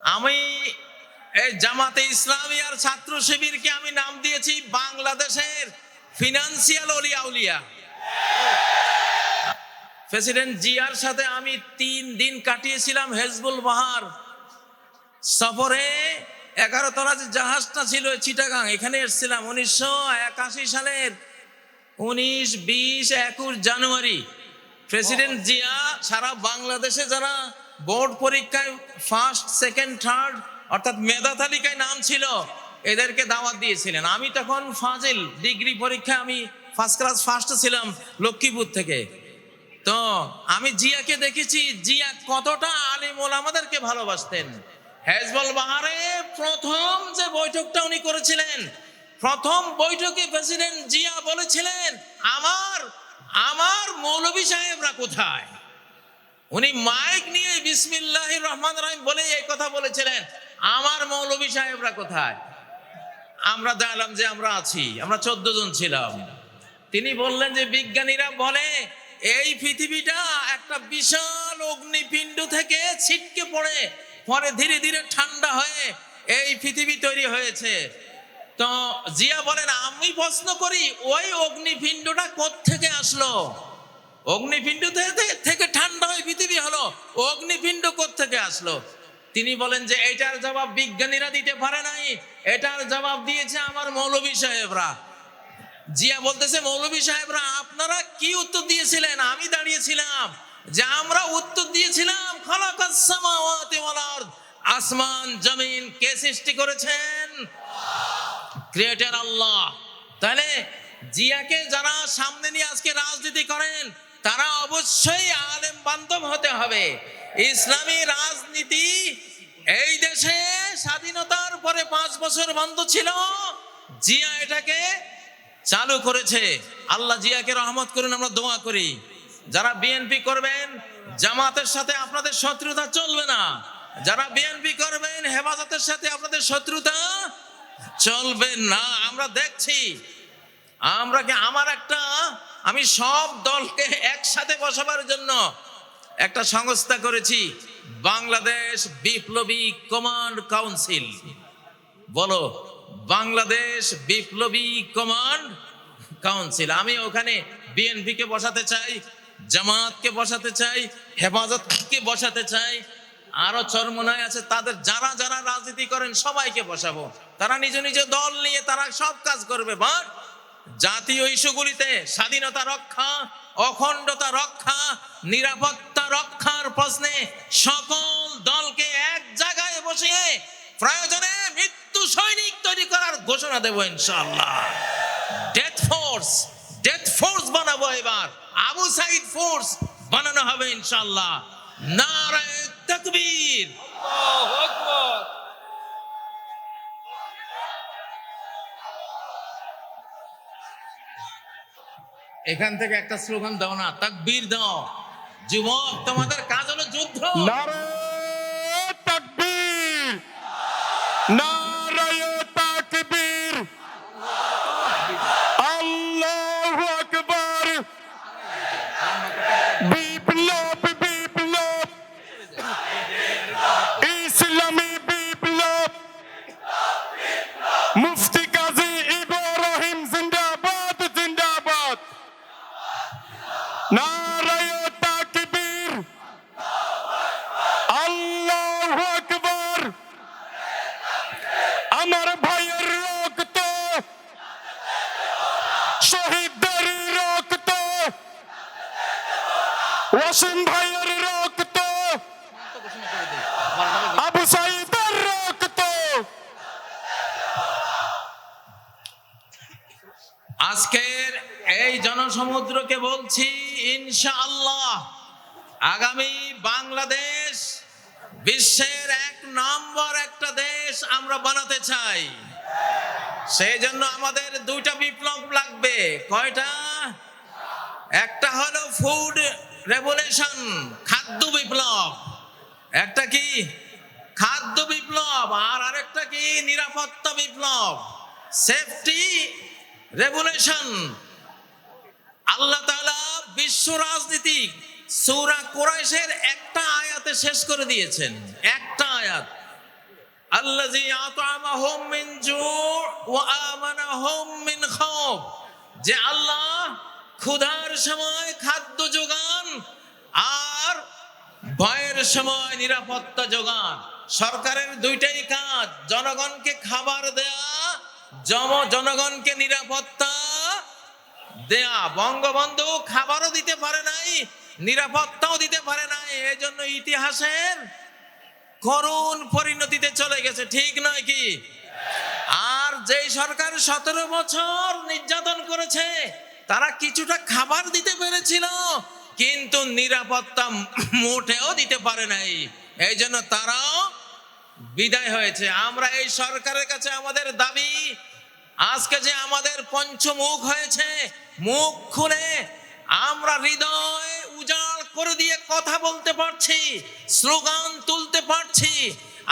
আমি এই জামাতে ইসলামী আর ছাত্র শিবিরকে আমি নাম দিয়েছি বাংলাদেশের ফিনান্সিয়াল অলিয়া উলিয়া। প্রেসিডেন্ট জিয়ার সাথে আমি 3 দিন কাটিয়েছিলাম হেজবুল বাহার সফরে। 11 তলা যে জাহাজটা ছিল চিটাগাং, এখানে এসেছিলাম 1981 সালের 19, 20, 21 জানুয়ারি। প্রেসিডেন্ট জিয়া সারা বাংলাদেশে যারা বোর্ড পরীক্ষায় ফার্স্ট, সেকেন্ড, থার্ড অর্থাৎ মেধা তালিকায় নাম ছিল এদেরকে দাওয়াত দিয়েছিলেন। আমি তখন ফাজিল ডিগ্রি পরীক্ষায় আমি ফার্স্ট ক্লাস ফার্স্ট ছিলাম লক্ষ্মীপুর থেকে। তো আমি জিয়াকে দেখেছি জিয়া কতটা আলিম ওলামাদেরকে ভালোবাসতেন। হেজবুল বাহারে প্রথম যে বৈঠকটা উনি করেছিলেন, প্রথম বৈঠকে প্রেসিডেন্ট জিয়া বলেছিলেন আমার আমার মৌলভী সাহেবরা কোথায়। উনি মাইক নিয়ে বিসমিল্লাহির রহমানির রহিম বলে এই কথা বলেছিলেন, আমার মৌলভী সাহেবরা কোথায়। আমরা জানলাম যে আমরা আছি, আমরা 14 জন ছিলাম। তিনি বললেন যে বিজ্ঞানীরা বলে এই পৃথিবীটা একটা বিশাল অগ্নিপিণ্ড থেকে ছিটকে পড়ে পরে ধীরে ধীরে ঠান্ডা হয়ে এই পৃথিবী তৈরি হয়েছে। তো জিয়া বলেন আমি প্রশ্ন করি ওই অগ্নিপিণ্ডটা কোত্থেকে আসলো? অগ্নিপিণ্ড থেকে ঠান্ডা হয়ে পৃথিবী হলো, অগ্নিপিণ্ড কোত্থেকে আসলো? তিনি বলেন যে এটার জবাব বিজ্ঞানীরা দিতে পারে নাই, এটার জবাব দিয়েছে আমার মৌলভী সাহেবরা। জিয়া বলতেছে মৌলভী সাহেবরা আপনারা কি উত্তর দিয়েছিলেন? আমি দাঁড়িয়েছিলাম যে আমরা উত্তর দিয়েছিলাম খালাকাস সামাওয়াতি ওয়াল আরদ, আসমান জমিন কে সৃষ্টি করেছেন? ক্রিয়েটর আল্লাহ। তাহলে জিয়াকে যারা সামনে নিয়ে আজকে রাজনীতি করেন তারা অবশ্যই আলেম বান্ধব হতে হবে। ইসলামী রাজনীতি এই দেশে স্বাধীনতার পরে 5 বছর বন্ধ ছিল, জিয়া এটাকে চালু করেছে। আল্লাহ জিয়াকে রহমত করুন, আমরা দোয়া করি। যারা বিএনপি করবেন জামাতের সাথে আপনাদের শত্রুতা চলবে না, যারা বিএনপি করবেন হেফাজতের সাথে আপনাদের শত্রুতা চলবে না। আমরা দেখছি আমি সব দলকে একসাথে বসাবার জন্য একটা সংস্থা করেছি, বাংলাদেশ বিপ্লবী কমান্ড কাউন্সিল। বলো বাংলাদেশ বিপ্লবী কমান্ড কাউন্সিল। আমি ওখানে বিএনপিকে বসাতে চাই, জামাতকে বসাতে চাই, হেফাজতকে বসাতে চাই, আরো চরমনায় আছে তাদের যারা যারা রাজনীতি করেন সবাইকে বসাবো। তারা নিজ নিজ দল নিয়ে তারা সব কাজ করবে, বাট জাতীয় ইস্যুগুলিতে স্বাধীনতা রক্ষা, অখণ্ডতা রক্ষা, নিরাপত্তা রক্ষার প্রশ্নে সকল দলকে এক জায়গায় বসিয়ে প্রয়োজনে মৃত্যু সৈনিক তৈরি করার ঘোষণা দেব ইনশাআল্লাহ। ডেথ ফোর্স বানাবো, এবার আবু সাইদ ফোর্স বানানো হবে ইনশাআল্লাহ। নারায়ে তাকবীর, আল্লাহু আকবার। এখান থেকে একটা স্লোগান দাও না, তাকবীর দাও। যুবক তোমাদের কাজ হলো যুদ্ধ। নারায়ে তাকবীর, নারায়ে তাকবীর, আল্লাহু আকবার। বিপ্লব বিপ্লব, ইসলামী বিপ্লব, মুফতি কাজী ইব্রাহিম জিন্দাবাদ জিন্দাবাদ। নারায়ে তাকবীর, আল্লাহু আকবার। আমার ভাইয়ের রক্ত, শহীদদের রক্ত, ওয়াসিম ভাইয়ের রক্ত, আবু সাইদের রক্ত। আজকের এই জনসমুদ্রকে বলছি ইনশাআল্লাহ আগামী বাংলাদেশ বিশ্বের 1 নম্বর একটা দেশ আমরা বানাতে চাই। সেই জন্য আমাদের 2টা বিপ্লব লাগবে। কয়টা? একটা হলো ফুড রেভলিউশন, খাদ্য বিপ্লব। একটা কি? খাদ্য বিপ্লব। আর আরেকটা কি? নিরাপত্তা বিপ্লব, সেফটি রেভলিউশন। আল্লাহ তাআলা বিশ্ব রাজনীতি সূরা কুরাইশের একটা আয়াতে শেষ করে দিয়েছেন, একটা আয়াত। আল্লাযী আত'আমাহুম মিন জু' ওয়া আমানাহুম মিন খাউফ, যে আল্লাহ ক্ষুধার সময় খাদ্য যোগান আর ভয়ের সময় নিরাপত্তা যোগান। সরকারের দুইটাই কাজ, জনগণকে খাবার দেয়া, জনগণকে নিরাপত্তা দেয়া। বঙ্গবন্ধু খাবারও দিতে পারে নাই, নিরাপত্তাও দিতে পারে নাই, এই জন্য ইতিহাসের করুণ পরিণতিতে চলে গেছে, ঠিক নয় কি? আর যেই সরকার 17 বছর নির্যাতন করেছে, তারা কিছুটা খাবার দিতে পেরেছিল, কিন্তু নিরাপত্তা মোটেও দিতে পারে নাই, এই জন্য তারাও বিদায় হয়েছে। আমরা এই সরকারের কাছে আমাদের দাবি, আজকে যে আমাদের পঞ্চমুখ হয়েছে, মুখ খুলে আমরা হৃদয় উজাড় করে দিয়ে কথা বলতে পারছি, স্লোগান তুলতে পারছি,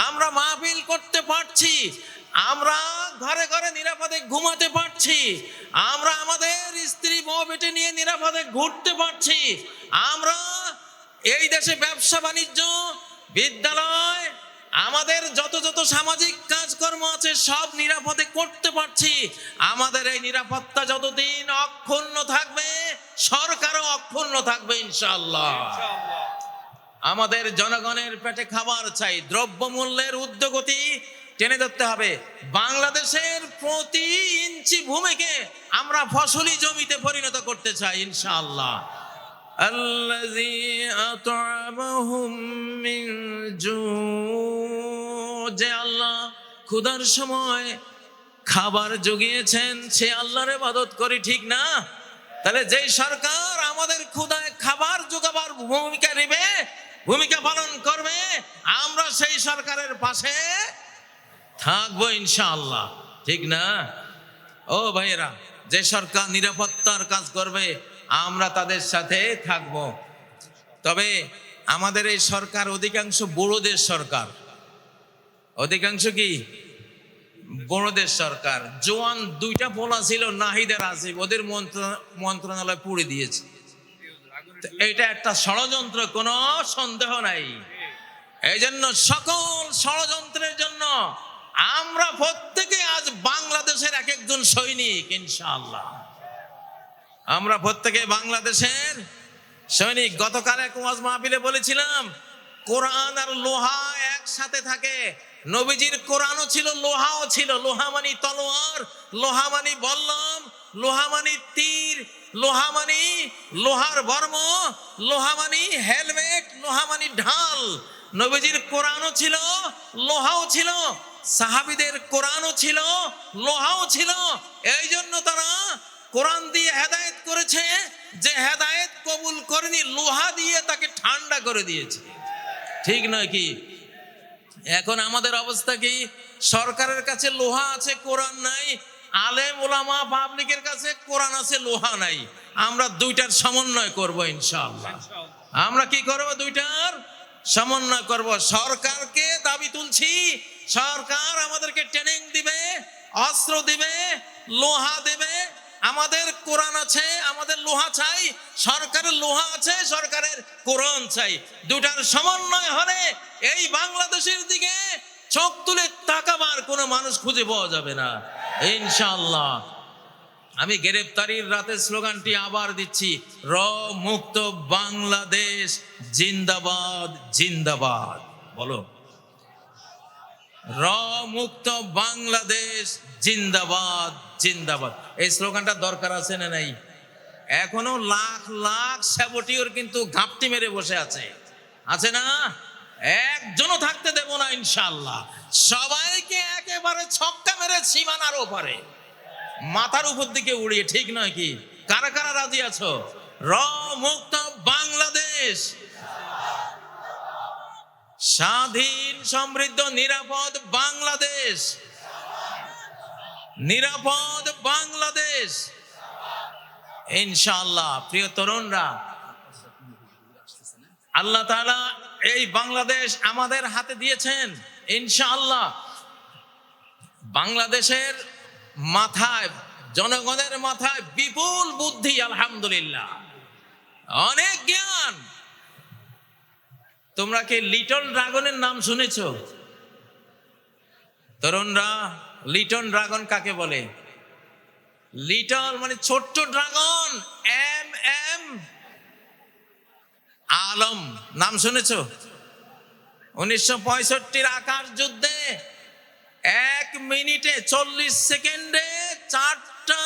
আমরা মাহফিল করতে পারছি, আমরা ঘরে ঘরে নিরাপদে ঘুমাতে পারছি, আমরা আমাদের স্ত্রী বউ বেটে নিয়ে নিরাপদে ঘুরতে পারছি, আমরা এই দেশে ব্যবসা বাণিজ্য, বিদ্যালয়, আমাদের যত যত সামাজিক কাজকর্ম আছে সব নিরাপদে করতে পারছি। আমাদের এই নিরাপত্তা যতদিন অক্ষুণ্ণ থাকবে, সরকারও অক্ষুণ্ণ থাকবে ইনশাআল্লাহ। আমাদের জনগণের পেটে খাবার চাই, দ্রব্যমূল্যের ঊর্ধ্বগতি টেনে ধরতে হবে। বাংলাদেশের প্রতি ইঞ্চি ভূমিকে আমরা ফসলি জমিতে পরিণত করতে চাই ইনশাআল্লাহ। আল্লাযী আত'আমাহুম মিন জু', যে আল্লাহ ক্ষুধার সময় খাবার জুগিয়েছেন, সে আল্লাহর ইবাদত করি, ঠিক না? তাহলে যেই সরকার আমাদের ক্ষুধায় খাবার জোগাবার ভূমিকা পালন করবে, আমরা সেই সরকারের পাশে থাকবো ইনশাআল্লাহ, ঠিক না? ও ভাইয়েরা, যে সরকার নিরাপত্তার কাজ করবে আমরা তাদের সাথে থাকব। তবে আমাদের এই সরকার অধিকাংশ বড়দের সরকার, অধিকাংশ কি বড়দের সরকার। জোয়ান দুইটা পোলা ছিল, নাহিদ আর আসিফ, ওদের মন্ত্রণালয় পুড়ে দিয়েছে। এটা একটা ষড়যন্ত্র, কোনো সন্দেহ নাই। এই জন্য সকল ষড়যন্ত্রের জন্য আমরা প্রত্যেকে আজ বাংলাদেশের এক একজন সৈনিক ইনশাআল্লাহ। আমরা প্রত্যেকে বাংলাদেশের সৈনিক। গতকাল এক ওয়াজ মাহফিলে বলেছিলাম, কোরআন আর লোহা একসাথে থাকে। নবীজির কোরআনও ছিল, লোহাও ছিল। লোহা মানি তলোয়ার, লোহা মানি বল্লম, লোহা মানি তীর, লোহা মানি লোহার বর্ম, লোহা মানি হেলমেট, লোহা মানি ঢাল। নবীজির কোরআনও ছিল, লোহাও ছিল। সাহাবীদের কোরআনও ছিল, লোহাও ছিল। এই জন্য তারা কোরআন দিয়ে হেদায়েত করেছে, যে হেদায়েত কবুল করেনি লোহা দিয়ে তাকে ঠান্ডা করে দিয়েছে, ঠিক নয় কি? এখন আমাদের অবস্থা কি? সরকারের কাছে লোহা আছে, কোরআন নাই। আলেম ওলামা পাবলিকের কাছে কোরআন আছে, লোহা নাই। আমরা দুইটার সমন্বয় করব ইনশাআল্লাহ। আমরা কি করব? দুইটার সমন্বয় করব। সরকারকে দাবি তুলছি, সরকার আমাদেরকে ট্রেনিং দিবে, অস্ত্র দিবে, লোহা দেবে। আমাদের কোরআন আছে, আমাদের লোহা চাই। সরকারের লোহা আছে, সরকারের কোরআন চাই। দুটার সমন্বয় হলে এই বাংলাদেশের দিকে চোখ তুলে তাকাবার কোনো মানুষ খুঁজে পাওয়া যাবে না ইনশাআল্লাহ। আমি গ্রেফতারির রাতের স্লোগানটি আবার দিচ্ছি, র মুক্ত বাংলাদেশ জিন্দাবাদ জিন্দাবাদ। বলো, র মুক্ত বাংলাদেশ জিন্দাবাদ জিন্দাবাদ। এই স্লোগানটা দরকার আছে না নাই? এখনো লাখ লাখ স্যাবটিওর কিন্তু ঘাপটি মেরে বসে আছে না? একজনও থাকতে দেব না ইনশাআল্লাহ। সবাইকে একেবারে ছক্কা মেরে সীমানার ওপারে, মাথার উপর দিকে উড়িয়ে, ঠিক নয় কি? কারা কারা রাজি আছো? র মুক্ত বাংলাদেশ, স্বাধীন সমৃদ্ধ নিরাপদ বাংলাদেশ, নিরাপদ বাংলাদেশ ইনশাআল্লাহ। প্রিয় তরুণরা, আল্লাহ তাআলা এই বাংলাদেশ আমাদের হাতে দিয়েছেন ইনশাআল্লাহ। বাংলাদেশের মাথায়, জনগণের মাথায় বিপুল বুদ্ধি, আলহামদুলিল্লাহ, অনেক জ্ঞান। তোমরা কি লিটল ড্রাগনের নাম শুনেছো? তরুণরা, লিটল ড্রাগন কাকে বলে? লিটল মানে ছোট্ট ড্রাগন। এম এম আলম নাম শুনেছো? 1965 আকাশ যুদ্ধে 1 মিনিটে 40 সেকেন্ডে 4টা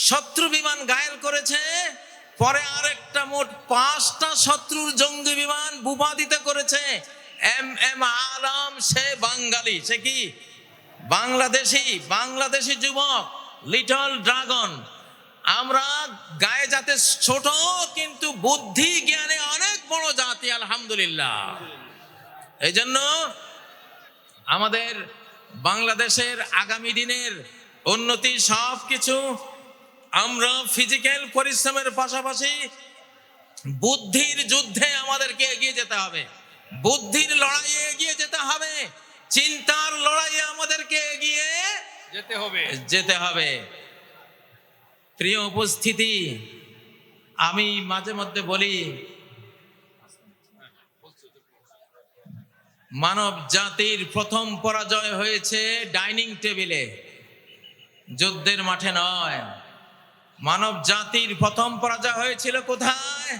শত্রু বিমান ঘায়েল করেছে। পরে আরেকটা মোট 5টা শত্রুর জঙ্গি বিমান ভূপাতিত করেছে। এম এম আলম, সে বাঙালি, সে কি বাংলাদেশি যুবক, লিটল ড্রাগন। আমরা গায়ে যাতে ছোট, কিন্তু বুদ্ধি জ্ঞানে অনেক বড় জাতি, আলহামদুলিল্লাহ। এই জন্য আমাদের বাংলাদেশের আগামী দিনের উন্নতি সব কিছু আমরা ফিজিক্যাল পরিশ্রমের পাশাপাশি বুদ্ধির যুদ্ধে আমাদেরকে এগিয়ে যেতে হবে, বুদ্ধির লড়াইয়ে এগিয়ে যেতে হবে, চিন্তার লড়াইয়ে আমাদেরকে এগিয়ে যেতে হবে। প্রিয় উপস্থিতি, আমি মাঝে মধ্যে বলি, মানব জাতির প্রথম পরাজয় হয়েছে ডাইনিং টেবিলে, যুদ্ধের মাঠে নয়। মানব জাতির প্রথম পরাজয় হয়েছিল কোথায়?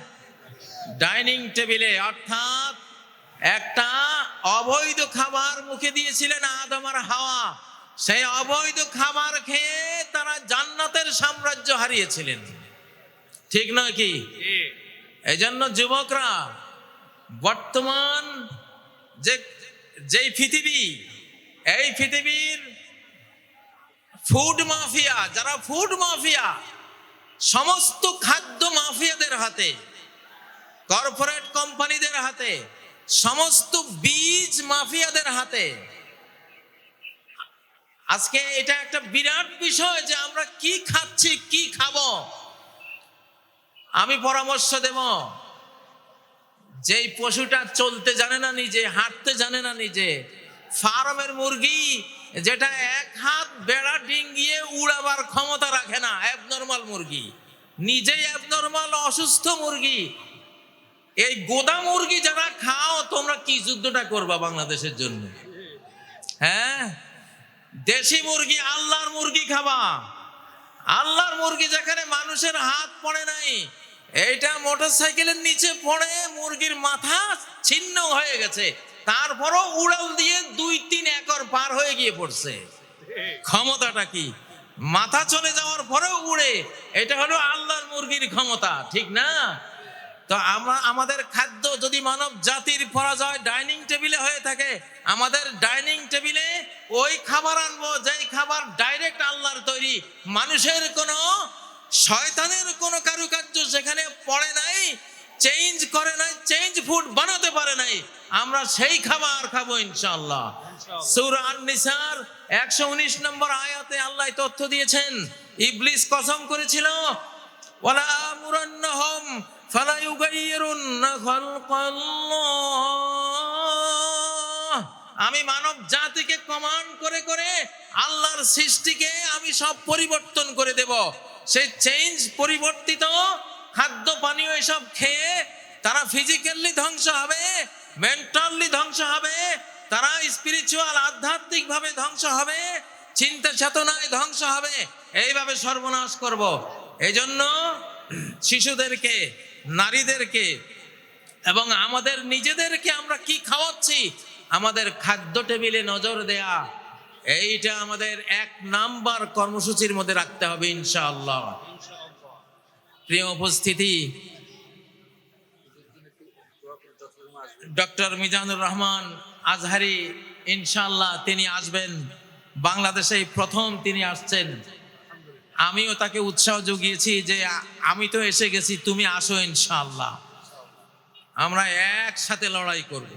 ডাইনিং টেবিলে। অর্থাৎ একটা অবৈধ খাবার মুখে দিয়েছিলেন আদম আর হাওয়া, সেই অবৈধ খাবার খেয়ে তারা জান্নাতের সাম্রাজ্য হারিয়েছিলেন। ঠিক নয় কি? এই জন্য যুবকরা, বর্তমান যেই পৃথিবী, এই পৃথিবীর ফুড মাফিয়া, যারা ফুড মাফিয়া, সমস্ত খাদ্য মাফিয়াদের হাতে, কর্পোরেট কোম্পানিদের হাতে, সমস্ত বীজ মাফিয়াদের হাতে। আজকে এটা একটা বিরাট বিষয় যে আমরা কি খাচ্ছি, কি খাবো। আমি পরামর্শ দেব, যেই পশুটা চলতে জানে না নিজে, হাঁটতে জানে না নিজে, ফার্মের মুরগি যেটা 1 হাত বেড়া ডিঙ্গিয়ে উড়াবার ক্ষমতা রাখে না, অ্যাবনর্মাল মুরগি, নিজেই অ্যাবনর্মাল অসুস্থ মুরগি, এই গোদা মুরগি যারা খাও, তোমরা কি যুদ্ধটা করবা বাংলাদেশের জন্য? হ্যাঁ, দেশি মুরগি, আল্লাহর মুরগি খাবা। আল্লাহর মুরগি যেখানে মানুষের হাত পড়ে নাই, এইটা মোটরসাইকেলের নিচে পড়ে মুরগির মাথা ছিন্ন হয়ে গেছে, তারপরও উড়াল দিয়ে 2-3 একর পার হয়ে গিয়ে পড়ছে। ক্ষমতাটা কি? মাথা চলে যাওয়ার পরেও উড়ে। এটা হলো আল্লাহর মুরগির ক্ষমতা, ঠিক না? তো আমাদের খাদ্য যদি মানব জাতির পরাজয় ডাইনিং টেবিলে হয়ে থাকে, আমাদের ডাইনিং টেবিলে ওই খাবার আনবো যেই খাবার ডাইরেক্ট আল্লাহর তৈরি, মানুষের কোনো, শয়তানের কোনো কারুকার্য সেখানে পড়ে নাই, চেঞ্জ করে নাই, চেঞ্জ ফুড বানাতে পারে নাই। আমরা সেই খাবার খাবো ইনশাআল্লাহ। সূরা আন-নিসার 119 নম্বর আয়াতে আল্লাহ তথ্য দিয়েছেন, ইবলিস কসম করেছিল, ওয়ালা আমুরান্নাহুম ফালা ইউগাইয়িরুন্না খালকাল্লাহ, আমি মানব জাতিকে কমান্ড করে করে আল্লাহর সৃষ্টিকে আমি সব পরিবর্তন করে দেব। সেই চেঞ্জ, পরিবর্তিত খাদ্য পানীয় এসব খেয়ে তারা ফিজিক্যালি ধ্বংস হবে, মেন্টালি ধ্বংস হবে, তারা স্পিরিচুয়াল, আধ্যাত্মিক ভাবে ধ্বংস হবে, চিন্তা চেতনায় ধ্বংস হবে। এইভাবে সর্বনাশ করব। এই জন্য শিশুদেরকে, নারীদেরকে এবং আমাদের নিজেদেরকে আমরা কি খাওয়াচ্ছি, আমাদের খাদ্য টেবিলে নজর দেয়া, এইটা আমাদের 1 নাম্বার কর্মসূচির মধ্যে রাখতে হবে ইনশাআল্লাহ। প্রিয় উপস্থিতি, ডক্টর মিজানুর রহমান আজহারি ইনশাআল্লাহ তিনি আসবেন বাংলাদেশে, প্রথম তিনি আসছেন। আমিও তাকে উৎসাহ জুগিয়েছি যে আমি তো এসে গেছি, তুমি আসো ইনশাআল্লাহ, আমরা একসাথে লড়াই করব।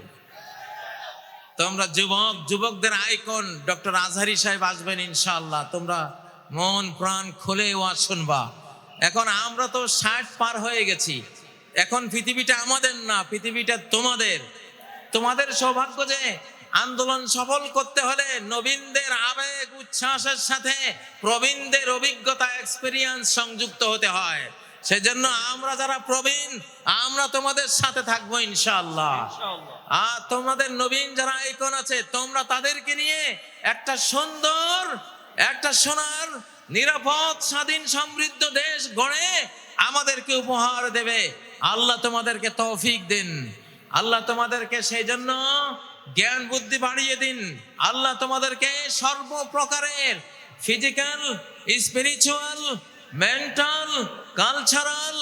তোমরা যুবকদের আইকন ডক্টর আজহারি সাহেব আসবেন ইনশাআল্লাহ, তোমরা মন প্রাণ খুলে ওয়াজ শুনবা। এখন আমরা তো 60 পার হয়ে গেছি, এখন পৃথিবীটা আমাদের না, পৃথিবীটা তোমাদের। তোমাদের সৌভাগ্য যে আন্দোলন সফল করতে হলে নবীনদের আবেগ উচ্ছ্বাসের সাথে প্রবীণদের অভিজ্ঞতা, এক্সপেরিয়েন্স সংযুক্ত হতে হয়। সেজন্য আমরা যারা প্রবীণ, আমরা তোমাদের সাথে থাকবো ইনশাআল্লাহ। আর তোমাদের নবীন যারা আইকন আছে তোমরা তাদেরকে নিয়ে একটা সুন্দর, একটা সোনার নিরাপদ স্বাধীন সমৃদ্ধ দেশ গড়ে আমাদেরকে উপহার দেবে। আল্লাহ তোমাদেরকে তৌফিক দিন, আল্লাহ তোমাদেরকে সেই জন্য জ্ঞান বুদ্ধি বাড়িয়ে দিন। আল্লাহ তোমাদেরকে সর্বপ্রকারের ফিজিক্যাল, স্পিরিচুয়াল, মেন্টাল, কালচারাল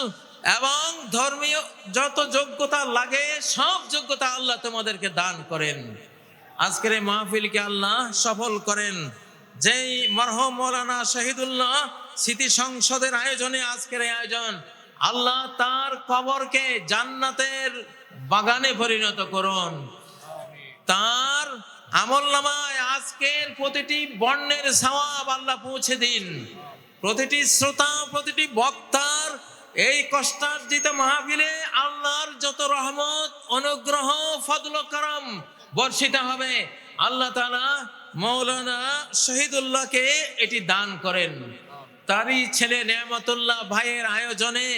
এবং ধর্মীয় যত যোগ্যতা লাগে সব যোগ্যতা আল্লাহ তোমাদেরকে দান করেন। আজকের এই মাহফিলকে আল্লাহ সফল করেন। যেই মরহুম মৌলানা শহীদুল্লাহ স্মৃতি সংসদের আয়োজনে আজকের এই আয়োজন, আল্লাহ তার কবরকে জান্নাতের বাগানে পরিণত করুন। তার আমলনামায় আজকের প্রতিটি বর্ণের সওয়াব আল্লাহ পৌঁছে দিন। প্রতিটি শ্রোতা, প্রতিটি বক্তার এই কষ্টার্জিত মাহফিলে আল্লাহর যত রহমত, অনুগ্রহ, ফজল ও করম বর্ষিত হবে, আল্লাহ তাআলা মৌলানা শহীদুল্লাহকে এটি দান করেন। তারই ছেলে নেয়ামতুল্লাহ ভাইয়ের আয়োজনে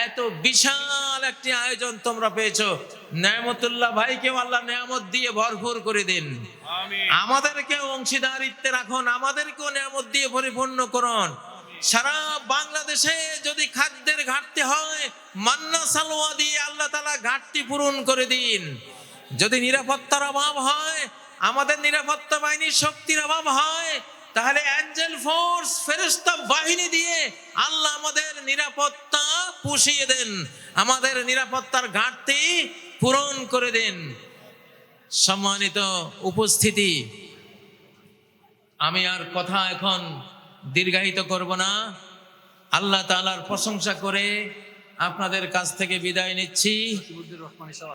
এত বিশাল একটি আয়োজন তোমরা পেয়েছো। নেয়ামতুল্লাহ ভাইকেও আল্লাহ নেয়ামত দিয়ে ভরপুর করে দিন। আমাদেরকেও অংশীদারিত্বে রাখুন, আমাদেরকেও নেয়ামত দিয়ে পরিপূর্ণ করুন। সারা বাংলাদেশে যদি খাদ্যের ঘাটতি হয়, মান্না সালোয়া দিয়ে আল্লাহ তাআলা ঘাটতি পূরণ করে দিন। যদি নিরাপত্তার অভাব হয়, আমাদের নিরাপত্তা বাহিনীর শক্তির অভাব হয়, তাহলে অ্যাঞ্জেল ফোর্স, ফেরেশতা বাহিনী দিয়ে আল্লাহ আমাদের নিরাপত্তা পুষিয়ে দেন, আমাদের নিরাপত্তার ঘাটতি পূরণ করে দেন। সম্মানিত উপস্থিতি, আমি আর কথা এখন দীর্ঘায়িত করব না। আল্লাহ তাআলার প্রশংসা করে আপনাদের কাছ থেকে বিদায় নিচ্ছি।